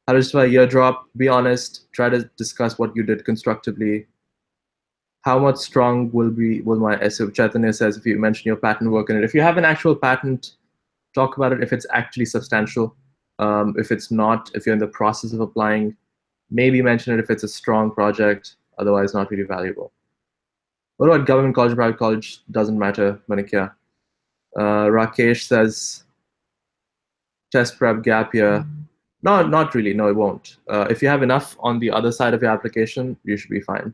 to justify a year drop? Be honest. Try to discuss what you did constructively. How much strong will my SOP? Chaitanya says if you mention your patent work in it. If you have an actual patent, talk about it if it's actually substantial. If it's not, if you're in the process of applying, maybe mention it if it's a strong project. Otherwise, not really valuable. What about government college and private college? Doesn't matter, Manikya. Rakesh says, test prep gap year. No, not really. No, it won't. If you have enough on the other side of your application, you should be fine.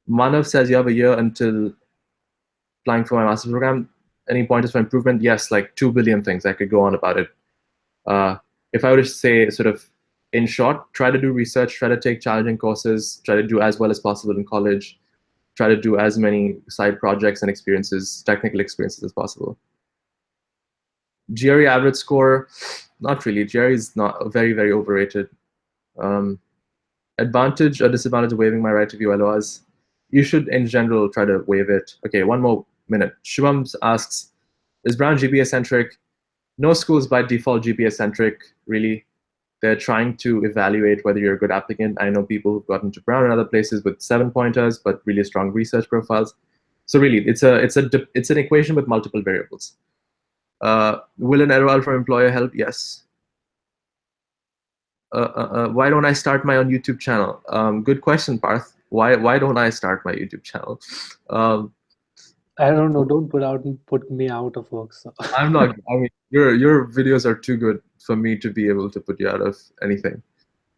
Manav says you have a year until applying for my master's program. Any pointers for improvement? Yes, like 2 billion things. I could go on about it. If I were to say sort of in short, try to do research, try to take challenging courses, try to do as well as possible in college, try to do as many side projects and experiences, technical experiences as possible. GRE average score, not really. GRE is not very, very overrated. Advantage or disadvantage of waiving my right to view LORs? You should, in general, try to waive it. Okay, 1 more minute. Shubham asks, is Brown GPA-centric? No school's by default GPA-centric, really. They're trying to evaluate whether you're a good applicant. I know people who've gotten to Brown and other places with 7-pointers, but really strong research profiles. So really, it's an equation with multiple variables. Will an LOR from employer help? Yes. Why don't I start my own YouTube channel? Good question, Parth. Why don't I start my YouTube channel? I don't know. Don't put me out of work. So. I'm not. I mean, your videos are too good for me to be able to put you out of anything.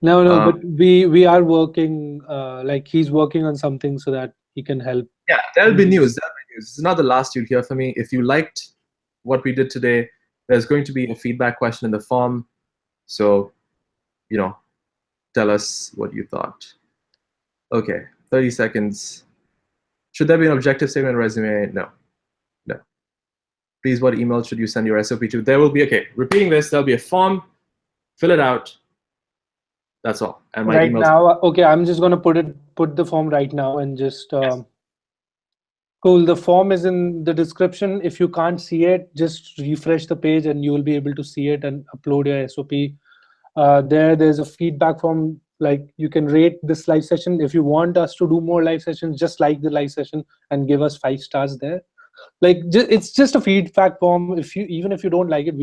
No, but we are working. Like he's working on something so that he can help. Yeah, there'll be news. This is not the last you'll hear from me. If you liked what we did today, there's going to be a feedback question in the form. So, tell us what you thought. Okay, 30 seconds. Should there be an objective statement resume? No. Please, what email should you send your SOP to? There will be, okay, repeating this, there'll be a form, fill it out. That's all. And my right email. Now, okay, I'm just going to put the form right now and just, Yes. Cool. The form is in the description. If you can't see it, just refresh the page and you will be able to see it and upload your SOP. There's a feedback form. Like you can rate this live session. If you want us to do more live sessions, just like the live session and give us 5 stars there. Like it's just a feedback form. Even if you don't like it,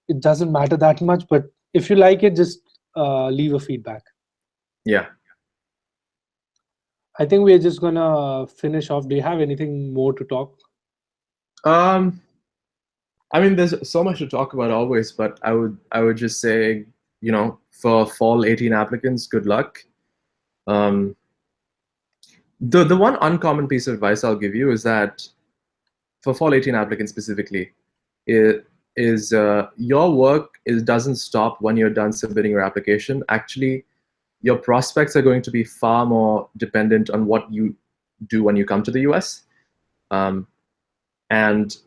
it doesn't matter that much. But if you like it, just leave a feedback. Yeah. I think we're just gonna finish off. Do you have anything more to talk? I mean, there's so much to talk about always, but I would just say, for fall 18 applicants, good luck. The one uncommon piece of advice I'll give you is that for fall 18 applicants specifically, your work doesn't stop when you're done submitting your application. Actually, your prospects are going to be far more dependent on what you do when you come to the US. And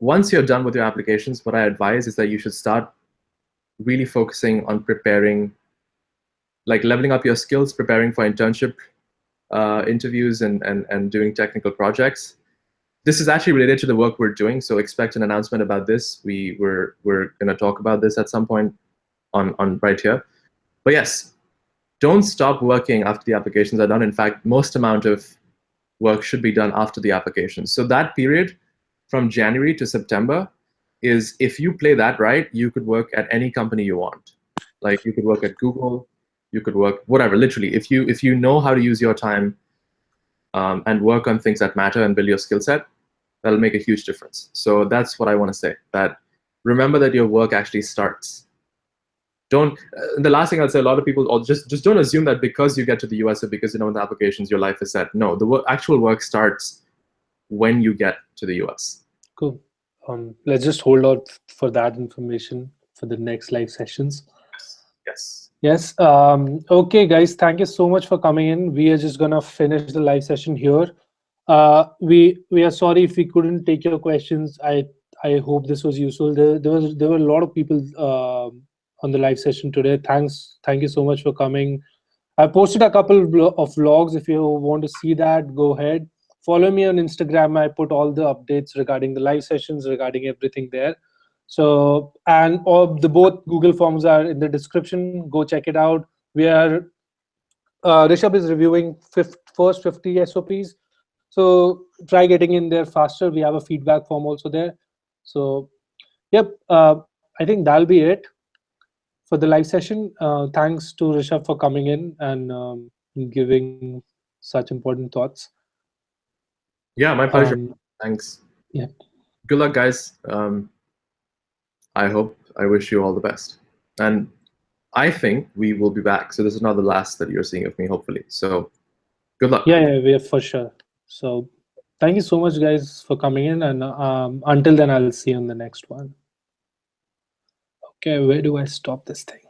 once you're done with your applications, what I advise is that you should start really focusing on preparing, like leveling up your skills, preparing for internship interviews and doing technical projects. This is actually related to the work we're doing, so expect an announcement about this. We're going to talk about this at some point on right here. But yes, don't stop working after the applications are done. In fact, most amount of work should be done after the applications. So that period from January to September is, if you play that right, you could work at any company you want. Like you could work at Google, you could work whatever. Literally, if you know how to use your time and work on things that matter and build your skill set, that'll make a huge difference. So that's what I want to say. That remember that your work actually starts. The last thing I'd say, a lot of people just don't assume that because you get to the US or because you know the applications, your life is set. No, the actual work starts when you get to the US. Cool. Let's just hold out for that information for the next live sessions. Yes. Yes. Okay, guys. Thank you so much for coming in. We are just gonna finish the live session here. We are sorry if we couldn't take your questions. I hope this was useful. There were a lot of people on the live session today. Thank you so much for coming. I posted a couple of vlogs. If you want to see that, go ahead. Follow me on Instagram. I put all the updates regarding the live sessions, regarding everything there. So, and all the both Google Forms are in the description. Go check it out. We are Rishabh is reviewing first 50 SOPs. So try getting in there faster. We have a feedback form also there. So yep, I think that'll be it for the live session. Thanks to Rishabh for coming in and giving such important thoughts. Yeah, my pleasure. Thanks. Yeah. Good luck, guys. I wish you all the best. And I think we will be back. So this is not the last that you're seeing of me, hopefully. So good luck. Yeah, we are for sure. So thank you so much, guys, for coming in. And until then, I'll see you on the next one. Okay, where do I stop this thing?